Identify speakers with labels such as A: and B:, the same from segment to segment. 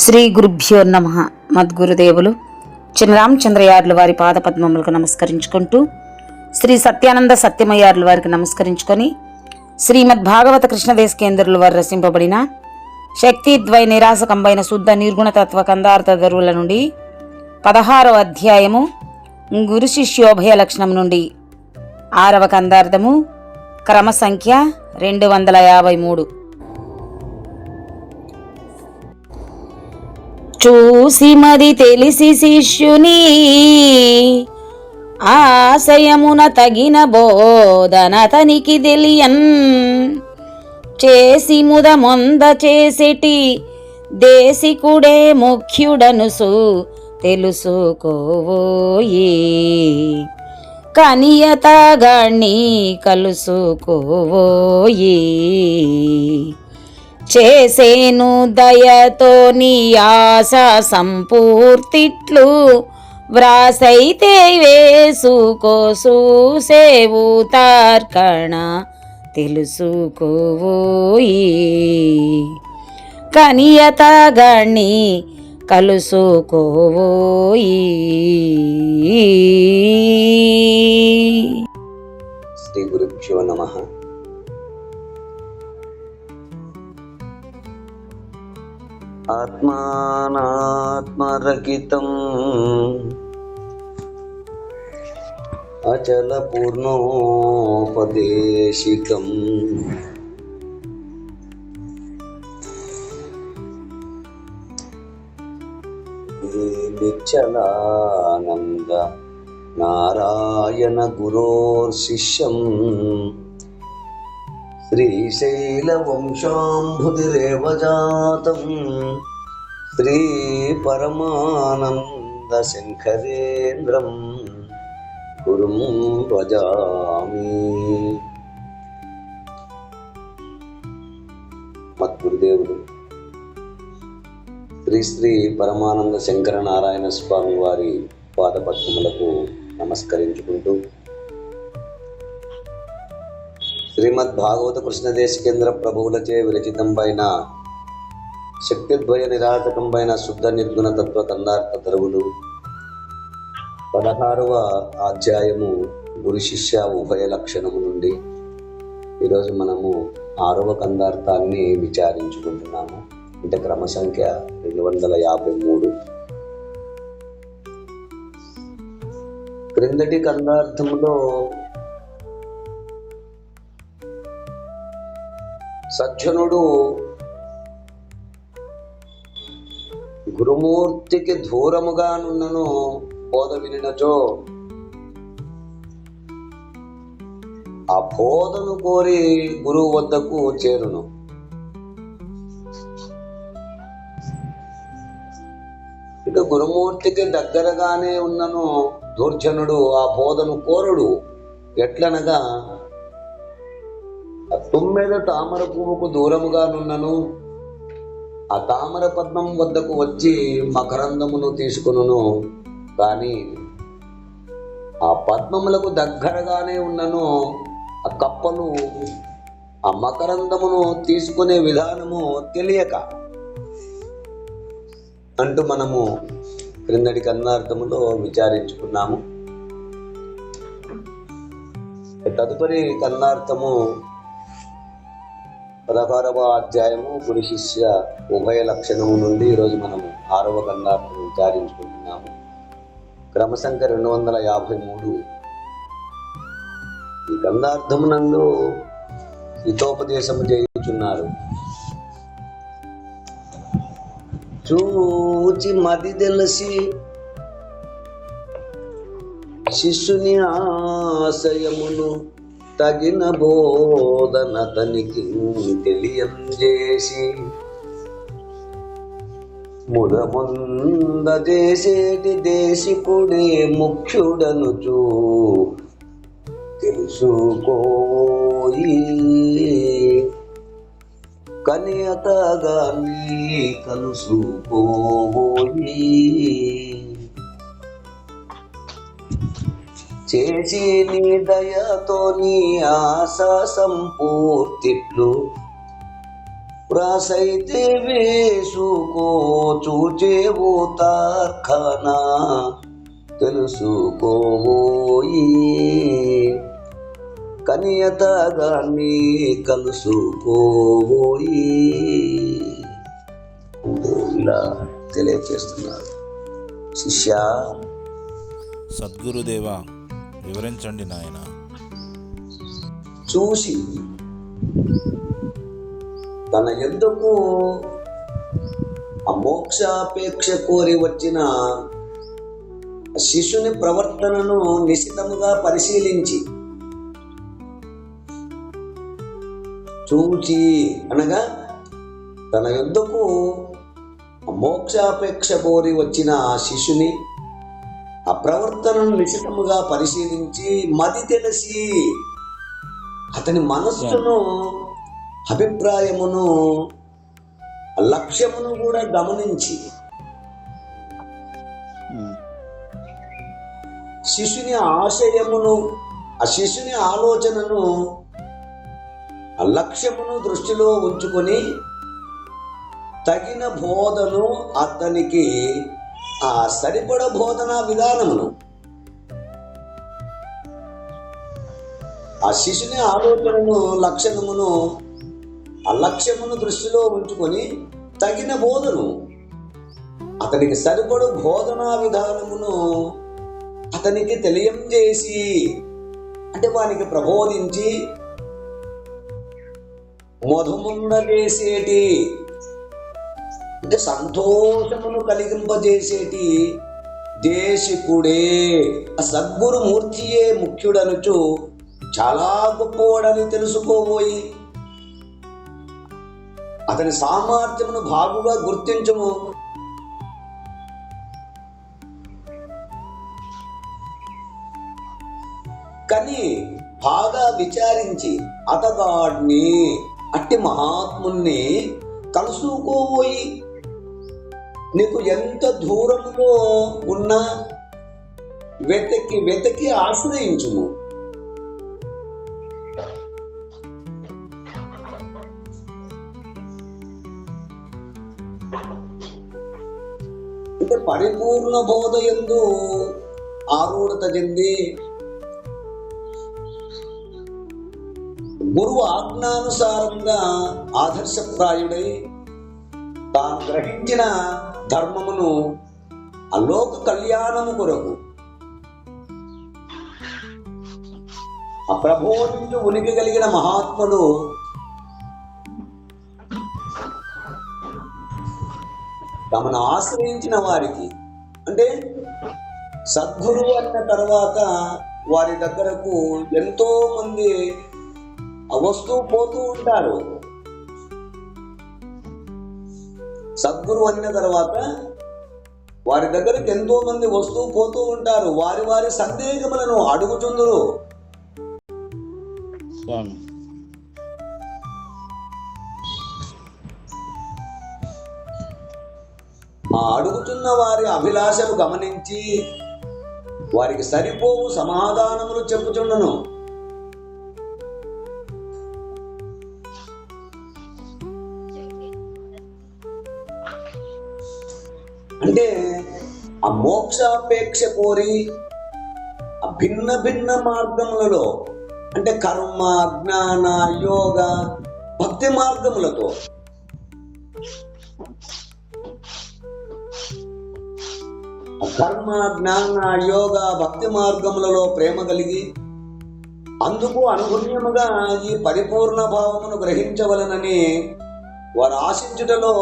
A: శ్రీ గురుభ్యో నమః. మద్గురుదేవులు చినరామచంద్రయార్ల వారి పాదపద్మములకు నమస్కరించుకుంటూ, శ్రీ సత్యానంద సత్యమయార్ల వారికి నమస్కరించుకొని, శ్రీమద్ భాగవత కృష్ణదేశకేంద్రుల వారు రచింపబడిన శక్తిద్వయ నిరాసకంబైన శుద్ధ నిర్గుణతత్వ కందార్థ ధరువుల నుండి 16వ అధ్యాయము గురు శిష్యోభయ లక్షణం నుండి 6వ కందార్థము క్రమ సంఖ్య 253. చూసి మది తెలిసి శిష్యుని ఆశయమున తగిన బోధనతనికి తెలియన్, చేసి ముదమొంద చేసిటి దేశికుడే ముఖ్యుడనుసు తెలుసుకోవోయి, కనియతగాణ్ణి కలుసుకోవోయి. చేసేను దయతో నీ ఆశ సంపూర్తిట్లు, వ్రాసైతే వేసుకోసు సేవు తార్కణ తెలుసుకోవోయి, కనియతగాణ్ణి కలుసుకోవోయి.
B: శ్రీ గురుభ్యో నమః. ఆత్మానాత్మరకితం అచల పూర్ణోపదేశికం, నిశ్చలానంద నారాయణ గురోర్శిష్యం, శ్రీశైల వంశాంబుధిరేవ జాతం, శ్రీ పరమానంద శంకరేంద్రం గురుం భజామి. మద్గురుదేవుడు శ్రీ శ్రీ పరమానంద శంకర నారాయణ స్వామి వారి పాదపద్మములకు నమస్కరించుకుంటూ, శ్రీమద్ భాగవత కృష్ణదేశకేంద్ర ప్రభువులచే విరచితంపైన శక్తిద్వయ నిరాటకంపైన శుద్ధ నిర్గుణ తత్వ కందార్థ ధరువులు 16వ అధ్యాయము గురు శిష్య ఉభయ లక్షణము నుండి ఈరోజు మనము 6వ కందార్థాన్ని విచారించుకుంటున్నాము. అంటే క్రమ సంఖ్య 253. క్రిందటి కందార్థములో సజ్జనుడు గురుమూర్తికి దూరముగానున్నను బోధ వినినచో ఆ బోధను కోరి గురువు వద్దకు చేరును. ఇక గురుమూర్తికి దగ్గరగానే ఉన్నను దూర్జనుడు ఆ బోధను కోరుడు. ఎట్లనగా, తుమ్మెద తామర పువ్వుకు దూరముగానున్నను ఆ తామర పద్మం వద్దకు వచ్చి మకరందమును తీసుకును, కానీ ఆ పద్మములకు దగ్గరగానే ఉన్నను ఆ కప్పలు ఆ మకరందమును తీసుకునే విధానము తెలియక అంటూ మనము క్రిందటి కన్నార్థములో విచారించుకున్నాము. తదుపరి కన్నార్థము 16వ అధ్యాయము గురు శిష్య ఉభయ లక్షణము నుండి ఈరోజు మనము 6వ కన్నార్థం విచారించుకుంటున్నాము. క్రమ సంఖ్య 253. ఈ కందార్థమునందు హితోపదేశము చేయుచున్నారు. చూచి మది తెలిసి శిష్యుని ఆశయమును తగిన బోధనతనికి తెలియంజేసి, ముదముందజేసేటి దేశికుడే ముఖ్యుడనుచు తెలుసుకోయి, కనియతగాని కలుసుకోయి. చేసి నీ దయతో నీ ఆశ సంపూర్తిట్లు, వ్రాసైతే వేసుకో చూచేవో తార్ఖానా తెలుసుకోబోయి కనియతగాన్ని కలుసుకోబోయి ఇలా తెలియచేస్తున్నారు. శిష్య,
C: సద్గురుదేవా వివరించండి నాయన.
B: చూసి తన ఎందుకు ఆ మోక్షాపేక్ష కోరి వచ్చిన శిష్యుని ప్రవర్తనను నిశితముగా పరిశీలించి, చూచి అనగా తన యొద్దకు మోక్షాపేక్ష కోరి వచ్చిన ఆ శిష్యుని ఆ ప్రవర్తనను నిశితముగా పరిశీలించి మది తెలిసి అతని మనస్సును, అభిప్రాయమును, లక్ష్యమును కూడా గమనించి శిష్యుని ఆశయమును, ఆ శిష్యుని ఆలోచనను, ఆ లక్ష్యమును దృష్టిలో ఉంచుకొని తగిన బోధను అతనికి ఆ సరిపడ బోధనా విధానమును, ఆ శిశుని ఆలోచనను, లక్షణమును, ఆ లక్ష్యమును దృష్టిలో ఉంచుకొని తగిన బోధను, అతనికి సరిపడు బోధనా విధానమును అతనికి తెలియజేసి, అంటే వానికి ప్రబోధించి మధుముందజేసేటి, అంటే సంతోషమును కలిగింపజేసేటి దేశికుడే, ఆ సద్గురు మూర్తియే ముఖ్యుడనుచు చాలా గొప్పవాడని తెలుసుకోబోయి అతని సామర్థ్యమును బాగుగా గుర్తించము. కానీ బాగా విచారించి అతగాడిని, అట్టి మహాత్ముని కలుసుకోబోయి నీకు ఎంత దూరంలో ఉన్నా వెతకి వెతకి ఆశ్రయించుము. అంటే పరిపూర్ణ బోధ యందు ఆరూఢత చెంది గురువు ఆజ్ఞానుసారంగా ఆదర్శప్రాయుడై తాను గ్రహించిన ధర్మమును ఆ లోక కళ్యాణము కొరకు ఆ ప్రబోధించు ఉనికి కలిగిన మహాత్ములు తమను ఆశ్రయించిన వారికి, అంటే సద్గురువు అన్న తర్వాత వారి దగ్గరకు ఎంతో మంది వస్తూ పోతూ ఉంటారు. సద్గురు అన్న తర్వాత వారి దగ్గరికి ఎంతో మంది వస్తూ పోతూ ఉంటారు. వారి వారి సందేహములను అడుగుచుందురు. ఆ అడుగుతున్న వారి అభిలాషలు గమనించి వారికి సరిపోవు సమాధానములు చెప్పుచుండను. అంటే ఆ మోక్షాపేక్ష కోరి ఆ భిన్న భిన్న మార్గములలో, అంటే కర్మ, జ్ఞాన, యోగ, భక్తి మార్గములతో కర్మ, జ్ఞాన, యోగ, భక్తి మార్గములలో ప్రేమ కలిగి అందుకు అనుగుణ్యముగా ఈ పరిపూర్ణ భావమును గ్రహించవలనని వారు ఆశించుటలో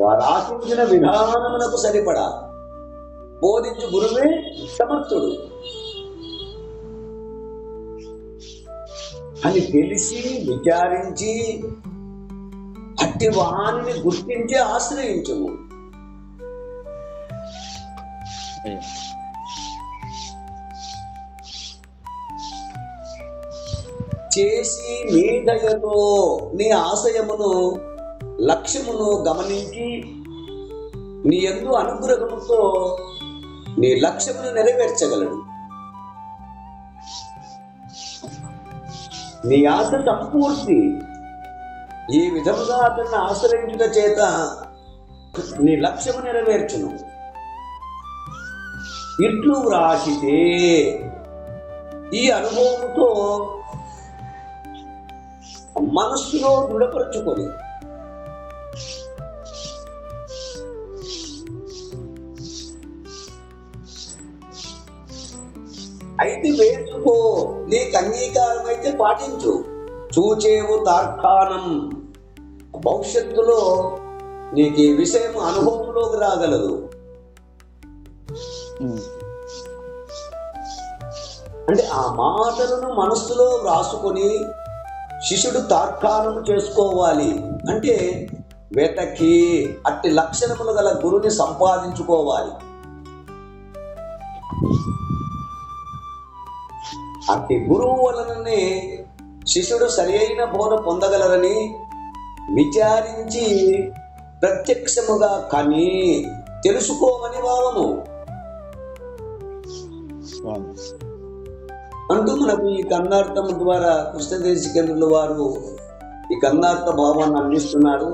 B: వారు ఆశించిన విధానమునకు సరిపడా బోధించు గురువే సమర్థుడు అని తెలిసి విచారించి అట్టి వాణిని గుర్తించి ఆశ్రయించుము. చేసి నీ దయతో నీ ఆశయమును, లక్ష్యమును గమనించి నీ యందు అనుగ్రహముతో నీ లక్ష్యమును నెరవేర్చగలడు. నీ ఆశ సంపూర్తి ఈ విధముగా అతన్ని ఆశ్రయించుట చేత నీ లక్ష్యము నెరవేర్చును. ఇట్లు వ్రాసితే ఈ అనుభవంతో మనస్సులో దృఢపరచుకొని అయితే వేసుకో, నీకు అంగీకారం అయితే పాటించు. చూచేవు తార్కాణం, భవిష్యత్తులో నీకు ఈ విషయం అనుభవంలోకి రాగలదు. అంటే ఆ మాటలను మనస్సులో వ్రాసుకొని శిష్యుడు తార్కాణం చేసుకోవాలి. అంటే వెతకి అట్టి లక్షణములు గల గురుని సంపాదించుకోవాలి. అట్టి గురువు వలననే శిష్యుడు సరి అయిన బోధ పొందగలరని విచారించి ప్రత్యక్షముగా కని తెలుసుకోమని భావము. అంటూ మనకు ఈ కన్నార్థం ద్వారా కృష్ణదేశికేంద్రుల వారు ఈ కన్నార్థ భావాన్ని అందిస్తున్నాడు.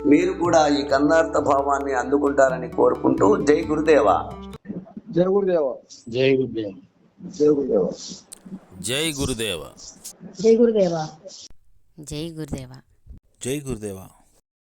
B: మీరు కూడా ఈ కన్నార్థ భావాన్ని అందుకుంటారని కోరుకుంటూ జై గురుదేవ.
D: జై గురుదేవ.
E: జై గురుదేవ.
D: జై గురుదేవ.
C: జై గురుదేవ.
F: జై గురుదేవ.
A: జై గురుదేవ.
C: జై గురుదేవ.